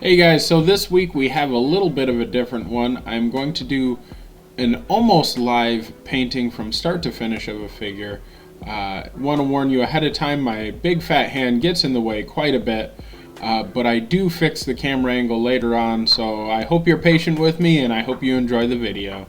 Hey guys, so this week we have a little bit of a different one. I'm going to do an almost live painting from start to finish of a figure. Want to warn you ahead of time, my big fat hand gets in the way quite a bit, but I do fix the camera angle later on, so I hope you're patient with me and I hope you enjoy the video.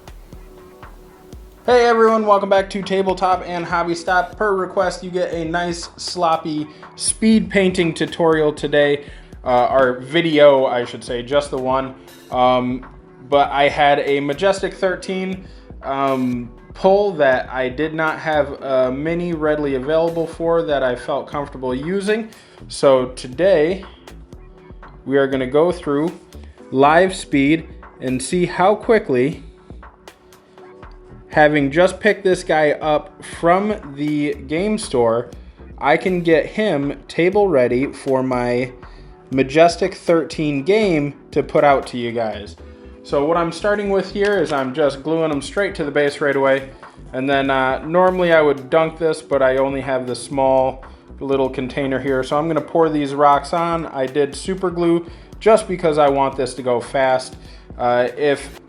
Hey everyone, welcome back to Tabletop and Hobby Stop. Per request, you get a nice sloppy speed painting tutorial today. Our video, I should say, just the one. But I had a Majestic 13 pull that I did not have a mini readily available for that I felt comfortable using. So today we are going to go through live speed and see how quickly, having just picked this guy up from the game store, I can get him table ready for my Majestic 13 game to put out to you guys. So what I'm starting with here is I'm just gluing them straight to the base right away. And then normally I would dunk this, but I only have the small little container here. So I'm gonna pour these rocks on. I did super glue just because I want this to go fast. If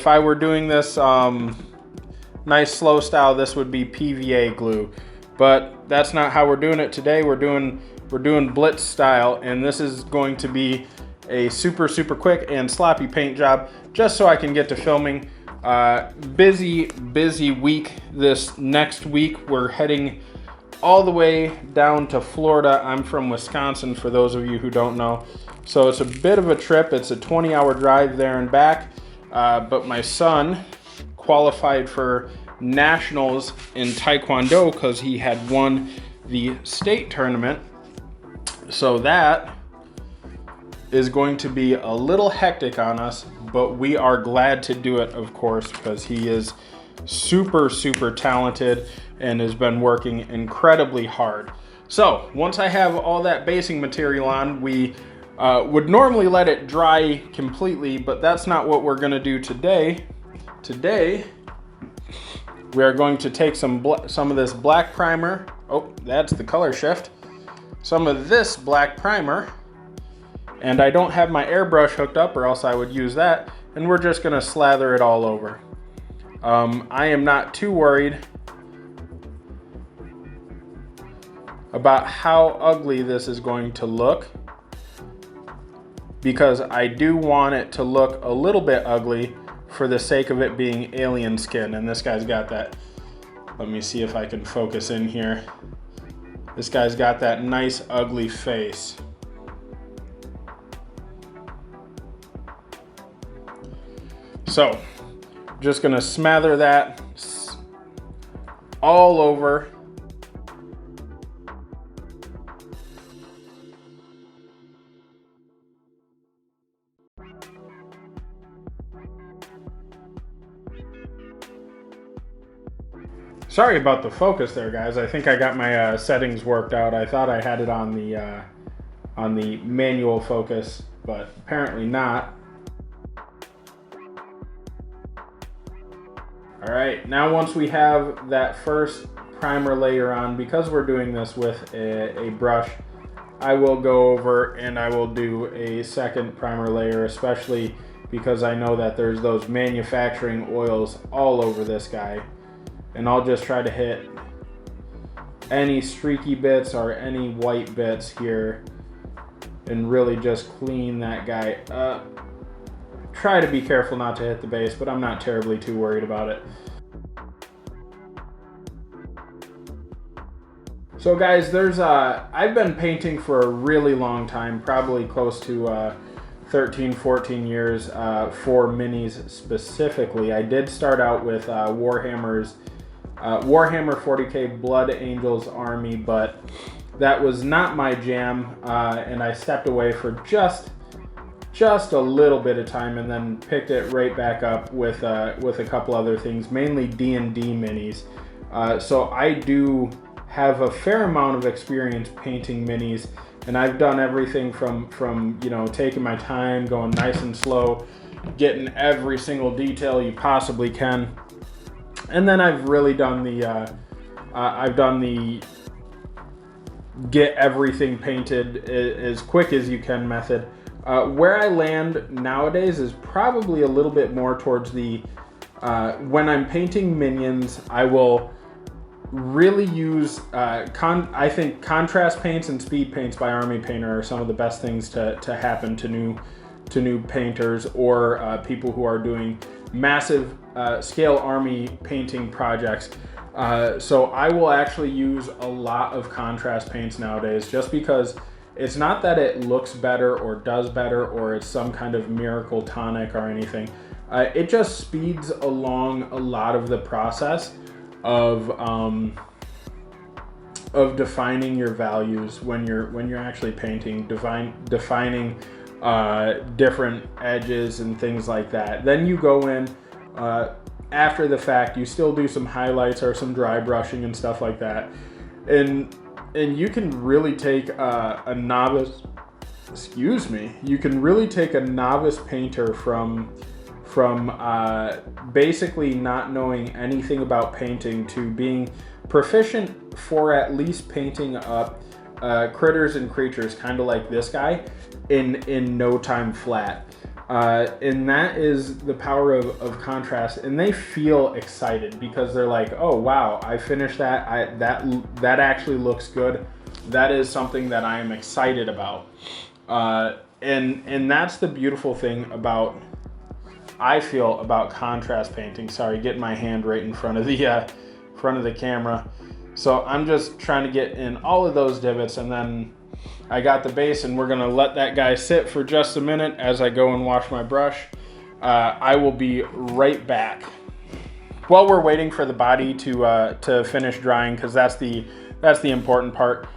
I were doing this nice slow style, this would be PVA glue, but that's not how we're doing it today. We're doing blitz style, and this is going to be a super quick and sloppy paint job just so I can get to filming. Busy week this next week. We're heading all the way down to Florida. I'm from Wisconsin, for those of you who don't know, so it's a bit of a trip. It's a 20-hour drive there and back, but my son qualified for nationals in Taekwondo because he had won the state tournament. So that is going to be a little hectic on us, but we are glad to do it, of course, because he is super talented and has been working incredibly hard. So once I have all that basing material on, we would normally let it dry completely, but that's not what we're going to do today. Today we are going to take some of this black primer. Oh, that's the color shift. Some of this black primer, and I don't have my airbrush hooked up, or else I would use that, and we're just gonna slather it all over. I am not too worried about how ugly this is going to look, because I do want it to look a little bit ugly for the sake of it being alien skin, and this guy's got that. Let me see if I can focus in here. This guy's got that nice ugly face. So just gonna smother that all over. Sorry about the focus there, guys. I think I got my settings worked out. I thought I had it on the manual focus, but apparently not. All right, now once we have that first primer layer on, because we're doing this with a brush, I will go over and I will do a second primer layer, especially because I know that there's those manufacturing oils all over this guy. And I'll just try to hit any streaky bits or any white bits here and really just clean that guy up. Try to be careful not to hit the base, but I'm not terribly too worried about it. So guys, I've been painting for a really long time, probably close to 13, 14 years for minis specifically. I did start out with Warhammer 40K Blood Angels Army, but that was not my jam, and I stepped away for just a little bit of time, and then picked it right back up with a couple other things, mainly D&D minis. So I do have a fair amount of experience painting minis, and I've done everything from you know, taking my time, going nice and slow, getting every single detail you possibly can. And then I've really done the get everything painted as quick as you can method, Where I land nowadays is probably a little bit more towards the, when I'm painting minions, I will really use, I think contrast paints and speed paints by Army Painter are some of the best things to happen to new painters or people who are doing massive scale army painting projects. So I will actually use a lot of contrast paints nowadays, just because it's not that it looks better or does better or it's some kind of miracle tonic or anything. It just speeds along a lot of the process of defining your values when you're actually painting, defining different edges and things like that. Then you go in after the fact, you still do some highlights or some dry brushing and stuff like that, and you can really take a novice, you can really take a novice painter from basically not knowing anything about painting to being proficient for at least painting up critters and creatures, kind of like this guy, in no time flat. And that is the power of contrast, and they feel excited because they're like, oh wow, I finished that, that actually looks good. That is something that I am excited about. And that's the beautiful thing about, I feel, about contrast painting. Sorry, getting my hand right in front of the camera. So I'm just trying to get in all of those divots, and then I got the base, and we're gonna let that guy sit for just a minute as I go and wash my brush. I will be right back. While we're waiting for the body to finish drying, because that's the important part.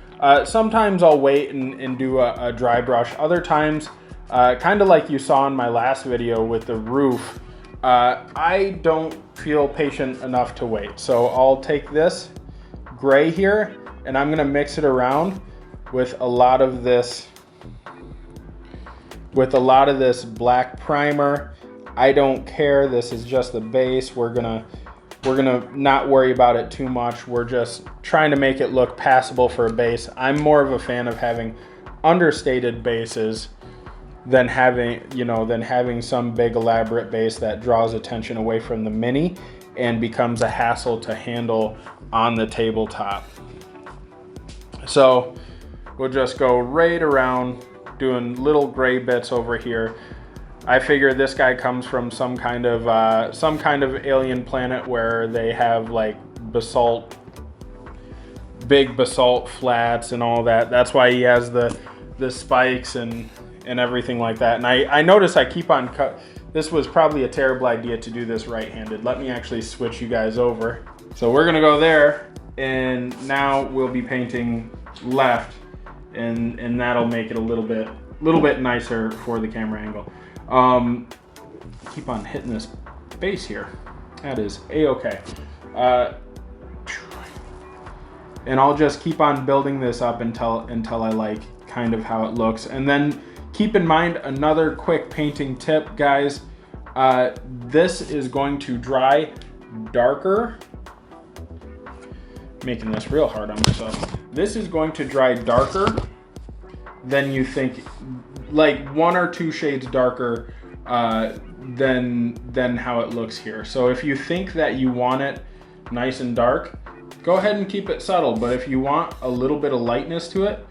Sometimes I'll wait and do a dry brush. Other times, kind of like you saw in my last video with the roof, I don't feel patient enough to wait. So I'll take this gray here, and I'm gonna mix it around with a lot of this black primer. I don't care, this is just the base. We're gonna not worry about it too much. We're just trying to make it look passable for a base. I'm more of a fan of having understated bases than having some big elaborate base that draws attention away from the mini and becomes a hassle to handle on the tabletop. So we'll just go right around doing little gray bits over here. I figure this guy comes from some kind of alien planet where they have like big basalt flats and all that. That's why he has the spikes and everything like that. And I notice I keep on this was probably a terrible idea to do this right-handed. Let me actually switch you guys over. So we're gonna go there, and now we'll be painting left, and that'll make it a little bit nicer for the camera angle. Keep on hitting this base here. That is a-okay. And I'll just keep on building this up until I like kind of how it looks. And then keep in mind another quick painting tip, guys. This is going to dry darker. Making this real hard on myself. This is going to dry darker than you think, like 1 or 2 shades darker than how it looks here. So if you think that you want it nice and dark, go ahead and keep it subtle. But if you want a little bit of lightness to it,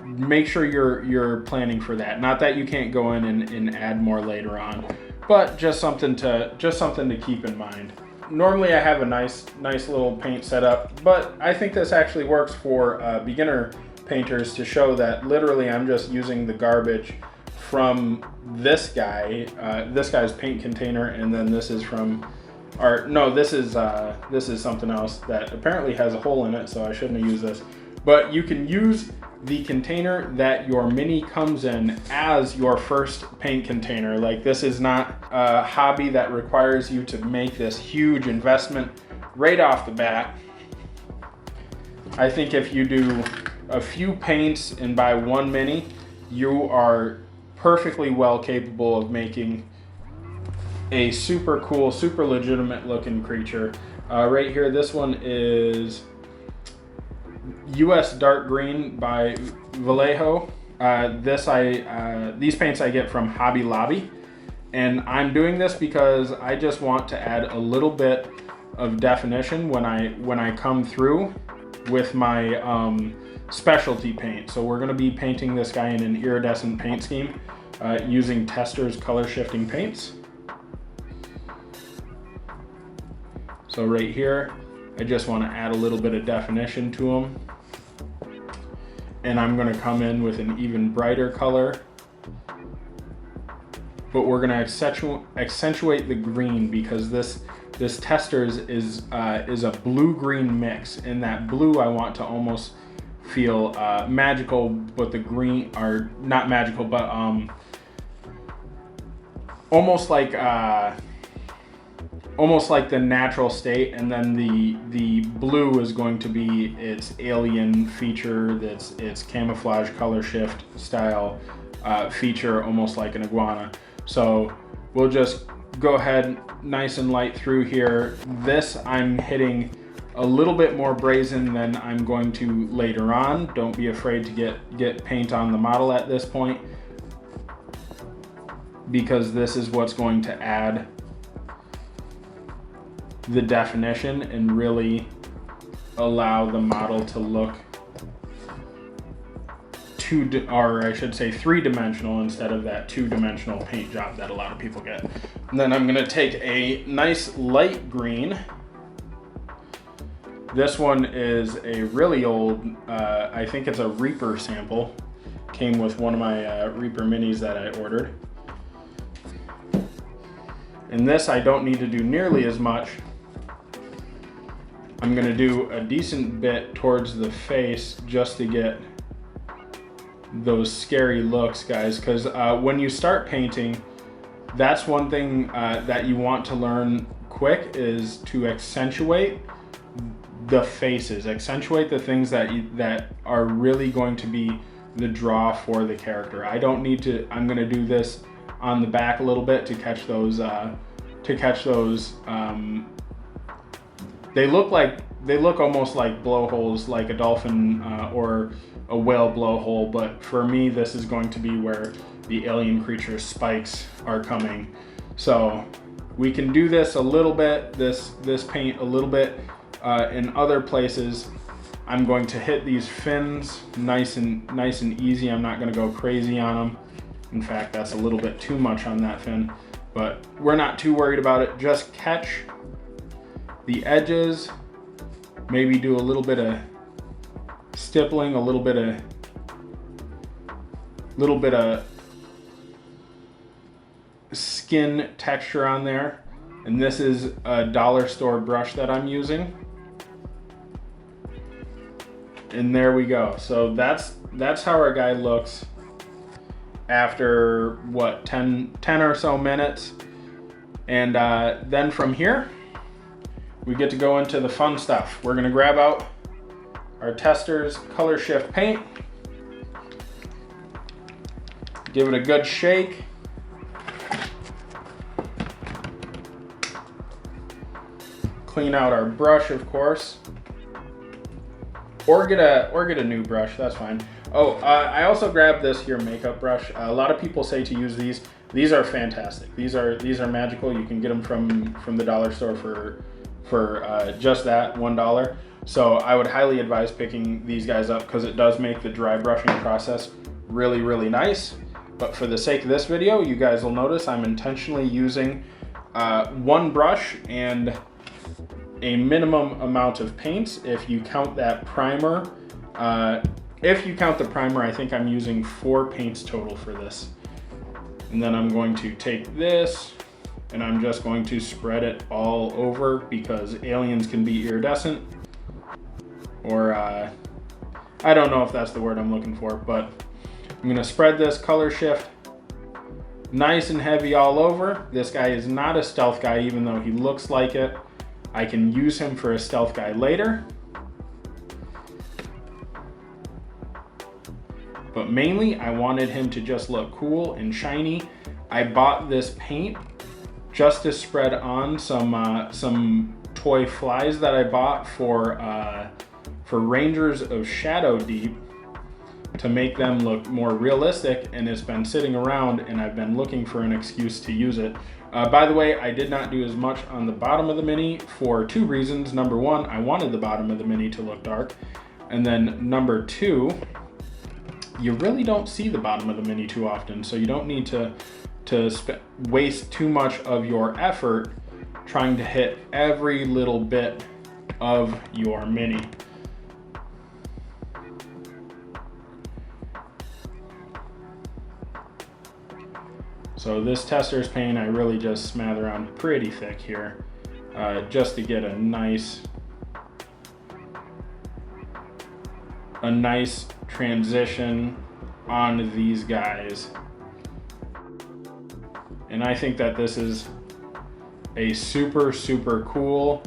make sure you're planning for that. Not that you can't go in and add more later on, but just something to keep in mind. Normally I have a nice little paint setup, but I think this actually works for beginner painters to show that literally I'm just using the garbage from this guy's paint container, and then this is from, or no, this is something else that apparently has a hole in it, so I shouldn't have used this. But you can use the container that your mini comes in as your first paint container. Like, this is not a hobby that requires you to make this huge investment right off the bat. I think if you do a few paints and buy one mini, you are perfectly well capable of making a super cool, super legitimate looking creature. Right here, this one is US Dark Green by Vallejo. These paints I get from Hobby Lobby, and I'm doing this because I just want to add a little bit of definition when I come through with my specialty paint. So we're going to be painting this guy in an iridescent paint scheme using Tester's color shifting paints. So right here, I just want to add a little bit of definition to him. And I'm going to come in with an even brighter color. But we're going to accentuate the green because this Tester's is a blue-green mix. And that blue I want to almost feel magical, but the green, or not magical, but almost like the natural state, and then the blue is going to be its alien feature, that's its camouflage color shift style feature, almost like an iguana. So we'll just go ahead nice and light through here. This I'm hitting a little bit more brazen than I'm going to later on. Don't be afraid to get paint on the model at this point, because this is what's going to add the definition and really allow the model to look three-dimensional instead of that two-dimensional paint job that a lot of people get. And then I'm gonna take a nice light green. This one is a really old, I think it's a Reaper sample. Came with one of my Reaper minis that I ordered. And this I don't need to do nearly as much. I'm gonna do a decent bit towards the face just to get those scary looks, guys, because when you start painting, that's one thing that you want to learn quick, is to accentuate the faces, accentuate the things that are really going to be the draw for the character. I don't need to, I'm gonna do this on the back a little bit to catch those, they look almost like blowholes, like a dolphin or a whale blowhole, but for me this is going to be where the alien creature's spikes are coming. So we can do this a little bit, this paint a little bit in other places. I'm going to hit these fins nice and easy. I'm not going to go crazy on them. In fact, that's a little bit too much on that fin, but we're not too worried about it. Just catch the edges, maybe do a little bit of stippling, a little bit of skin texture on there. And this is a dollar store brush that I'm using. And there we go. So that's how our guy looks after what, 10 or so minutes. And then from here we get to go into the fun stuff. We're gonna grab out our Tester's color shift paint, give it a good shake, clean out our brush, of course, or get a new brush, that's fine. Oh, I also grabbed this here makeup brush. A lot of people say to use these. These are fantastic. These are magical. You can get them from the dollar store for just that, $1. So I would highly advise picking these guys up because it does make the dry brushing process really, really nice. But for the sake of this video, you guys will notice I'm intentionally using one brush and a minimum amount of paints. If you count that primer, if you count the primer, I think I'm using 4 paints total for this. And then I'm going to take this and I'm just going to spread it all over because aliens can be iridescent. Or I don't know if that's the word I'm looking for, but I'm gonna spread this color shift nice and heavy all over. This guy is not a stealth guy, even though he looks like it. I can use him for a stealth guy later. But mainly I wanted him to just look cool and shiny. I bought this paint just to spread on some toy flies that I bought for Rangers of Shadow Deep. to make them look more realistic, and it's been sitting around and I've been looking for an excuse to use it. By the way, I did not do as much on the bottom of the Mini for two reasons. Number one, I wanted the bottom of the Mini to look dark. And then number two, you really don't see the bottom of the Mini too often, so you don't need to waste too much of your effort trying to hit every little bit of your Mini. So this tester's paint, I really just smather on pretty thick here, just to get a nice transition on these guys. And I think that this is a super, super cool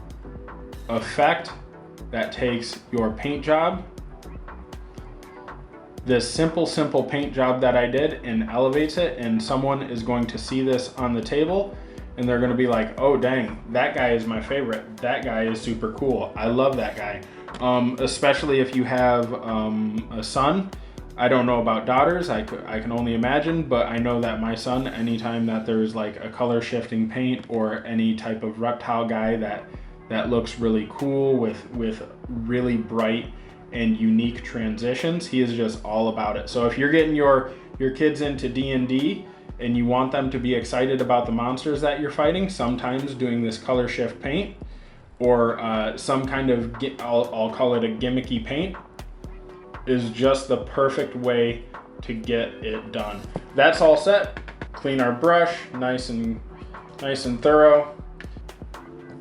effect that takes your paint job, this simple paint job that I did, and elevates it, and someone is going to see this on the table and they're gonna be like, oh dang, that guy is my favorite. That guy is super cool. I love that guy. Especially if you have a son. I don't know about daughters, I can only imagine, but I know that my son, anytime that there's like a color shifting paint or any type of reptile guy that looks really cool with really bright and unique transitions, he is just all about it. So if you're getting your kids into D&D and you want them to be excited about the monsters that you're fighting, sometimes doing this color shift paint or some kind of, I'll call it a gimmicky paint, is just the perfect way to get it done. That's all set. Clean our brush, nice and thorough.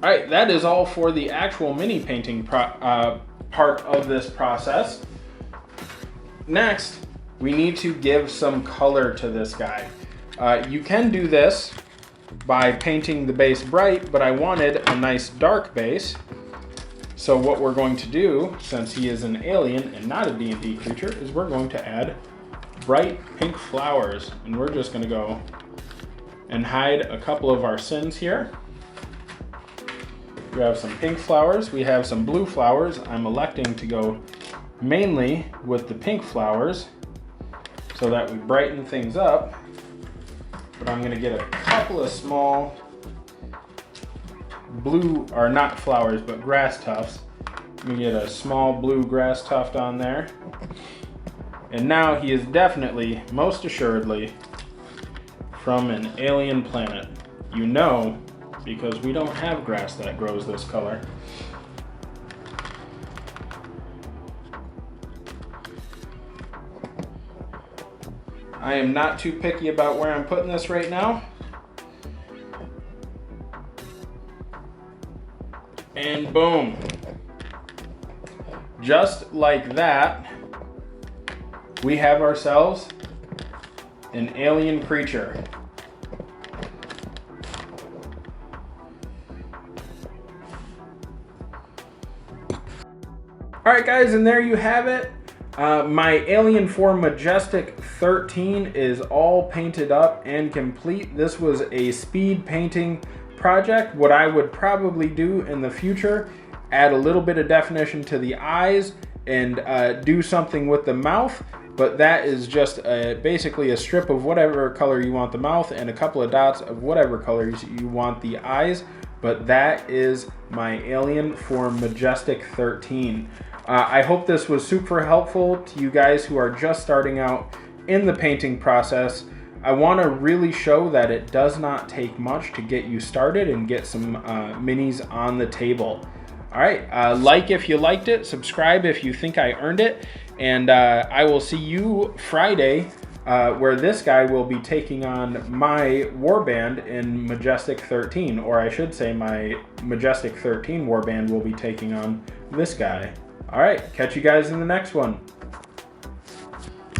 All right, that is all for the actual Mini painting part of this process. Next, we need to give some color to this guy. You can do this by painting the base bright, but I wanted a nice dark base. So what we're going to do, since he is an alien and not a D&D creature, is we're going to add bright pink flowers. And we're just gonna go and hide a couple of our sins here. We have some pink flowers, we have some blue flowers. I'm electing to go mainly with the pink flowers so that we brighten things up. But I'm gonna get a couple of small blue, or not flowers, but grass tufts. Let me get a small blue grass tuft on there. And now he is definitely, most assuredly, from an alien planet. You know, because we don't have grass that grows this color. I am not too picky about where I'm putting this right now. And boom. Just like that, we have ourselves an alien creature. All right, guys, and there you have it. My alien form Majestic 13 is all painted up and complete. This was a speed painting project. What I would probably do in the future, add a little bit of definition to the eyes and do something with the mouth, but that is just basically a strip of whatever color you want the mouth and a couple of dots of whatever colors you want the eyes. But that is my alien form Majestic 13. I hope this was super helpful to you guys who are just starting out in the painting process. I want to really show that it does not take much to get you started and get some minis on the table. All right, like if you liked it, subscribe if you think I earned it, and I will see you Friday where this guy will be taking on my warband in Majestic 13, or I should say my Majestic 13 warband will be taking on this guy. All right, catch you guys in the next one.